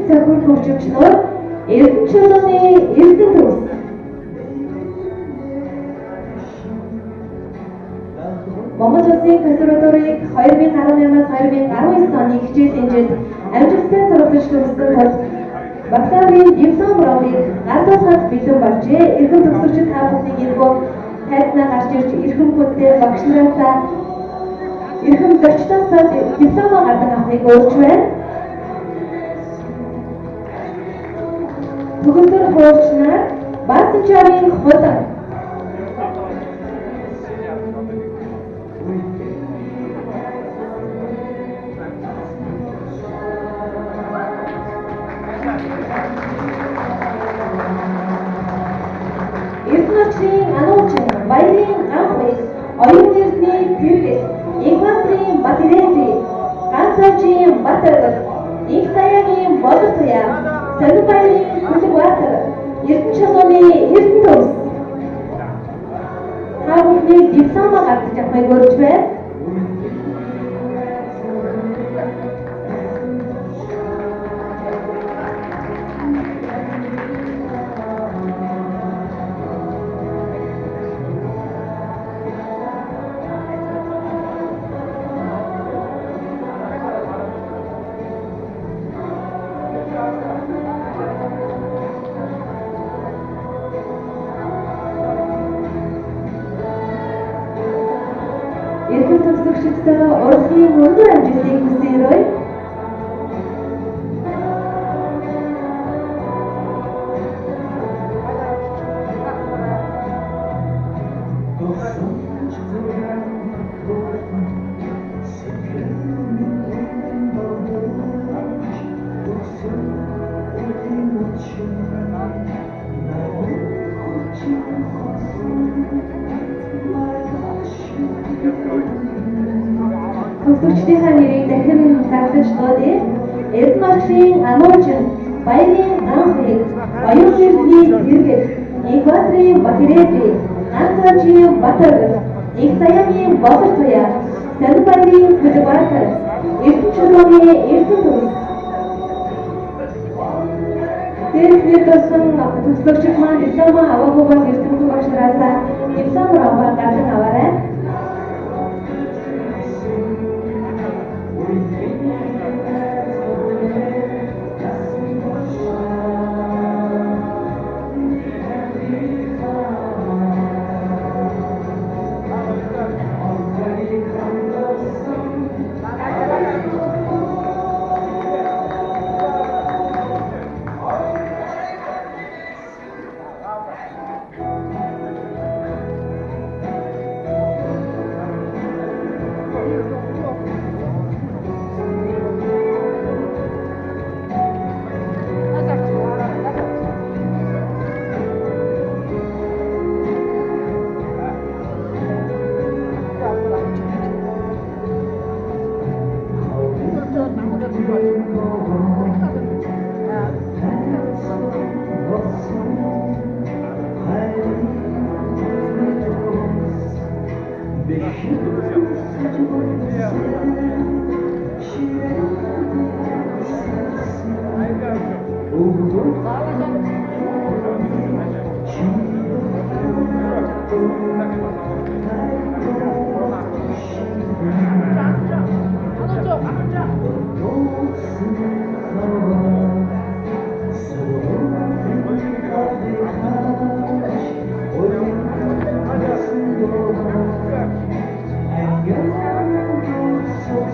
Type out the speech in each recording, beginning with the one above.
цохилт хөгжимчнөр Эрдэнэ чулууны Эрдэнэ төгс. Монгол Улсын консерваторийг 2018-аас 2019 оны хичээл хэмжээнд амжилттай сургалтын төгссөн тул бакалаврын диплом ромыг гадуурхад бэлэн болжээ. Эрхэм төгсөгчид та бүхнийг энэхүү тайзнаа гарч ирж эрхэм хүнтэй багш нараасаа эрхэм зочдоосоо дипломоо гардан авахыг уурж байна. Төгөлдөр хуурчнаар Баатанчарын хулан Эрдэнэчийн ануучин баярын анхыг оюун эрдний тэргэл Экваторын Батирэри ганцаажийн Батэргэл их саягийн Бодор туяа Санбайрын Хүлэгбаатар Эрдэнэ чулууны Эрдэнэ төгс. Та бүхний дипломоо гаргаж авахыг уурж байна. Эрхэм төгсөгчдөө урлагийн өндөр амжилтыг хүсье. Төгсөгчдийнхээ нэрийг дахин зарлаж дуудъя. Эрдэнэчийн ануучин баярын анхыг оюун эрдний тэргэл Экваторын Батирэри ганцаажийн Батэргэл их саягийн Бодор туяа Санбайрын Хүлэгбаатар Эрдэнэ чулууны Эрдэнэ төгс. Тэрхүү туссан төгсөгчид маань дипломоо аваагүй бол эрдэнэ багш нараасаа диплом ромоо гардан аваарай.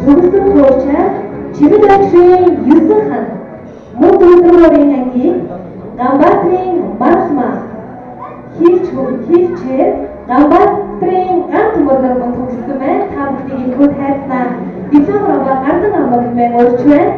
Төгсгөл хуурчаа Чимэг агшийн 9 хан мөн төлөвлөрийн ангийн Ганбаатрын Мархмаа хийлчээр Ганбаатрын ганц мөрнөр мөн төгссөн байна. Та бүхнийг энэхүү тайзнаа диплом ромоо гардан авах мэн урьж байна.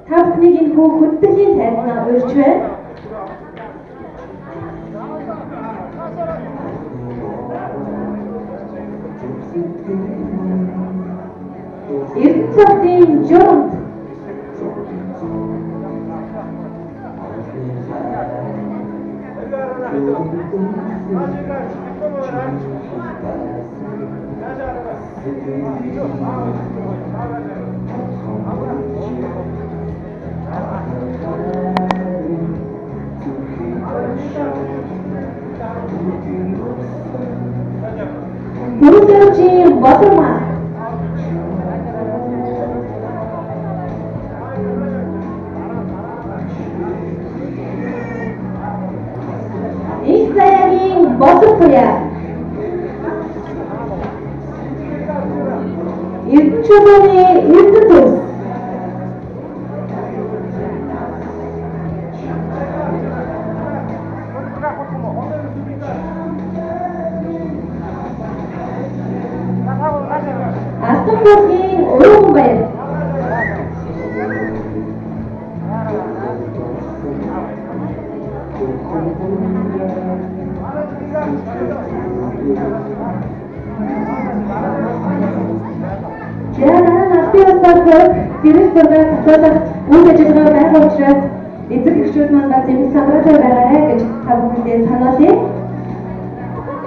Та бүхнийг энэхүү хүндэтгэлийн тайзнаа урьж байна. Эрдэнэцгийн журмд Бүрдэрчийн Батармаа Их заяагийн Батармаа Эрдэнэчүүдийн Эрдэнэс Алтанборгийн Урганбаяр Яагаад Алтанборд директорыг татуулах үйл ажиллагаа байгаа учраас эцэг эхчүүд маань бас энэ санаатай байгаарай гэж та бүхэндээ сануулъя.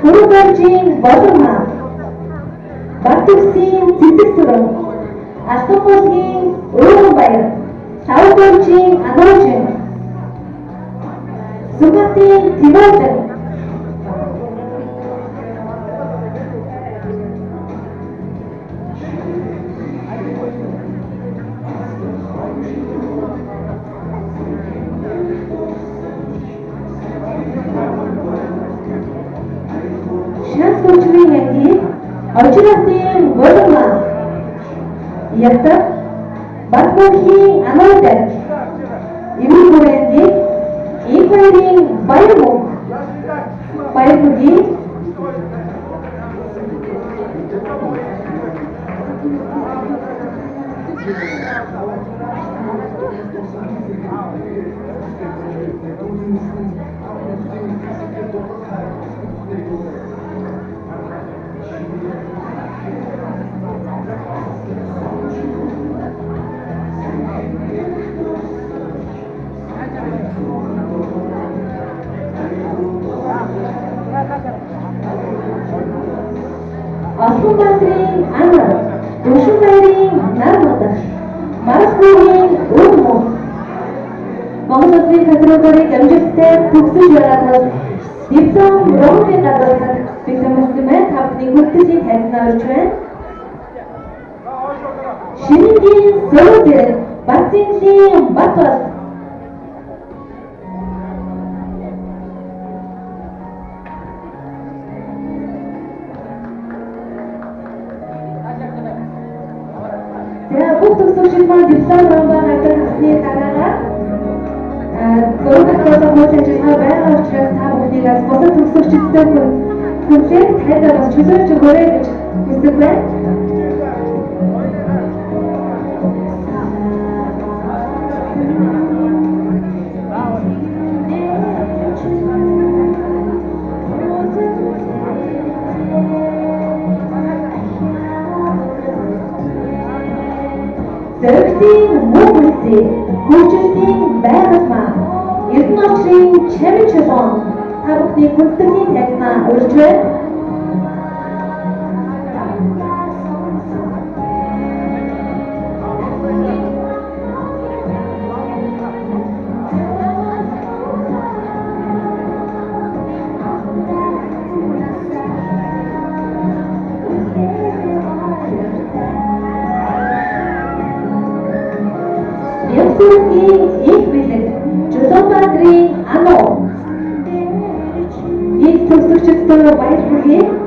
Хөрөнгөжийн Батармаа Батүсийн Цэцэг сүрэн Алтанборгийн Урганбаяр Савгоржийн Ануужин Сүмбатын Тивэлдэн Шансгочгийн яги Очратын Борма Ятар Батборгийн Ануужин Имигурэнги Ихэрийн Баярмог Баярмогийн Алтанбаатарын Анар, Душинбаярын Нармадах, Мархбургийн Ургамог Монгол Улсын кадруудыг амжилттай төгсөж байгаа тул диплом ромын гадуурхад бэлтгэсэн та бүхний хүндэтгэлийн тайзнаа урьж байна. Шинэнгийн Сөрөг Батцэнгийн Батбол бүх төгсөгчид маань диплом ромбаа хадгалж авсны дараа зураг авах үйл ажиллагаа байгаа учраас та бүхнийгээс бусад төгсөгчдтэй хүнлээд хайдаа бас чөлөөж өгөөрэй гэж хүсэж байна. Зөрөгтийн мөн үлзий, хөгжилтийн байгал маань Эрдэнэ очрын чамин чулуун та бүхний хүндэтгэлийн тайзнаа урьж байна. Ямсургийн их бэлэг Жулуунбаатрын Ануу Ийм төгсөгчдөө баяр хүргэе.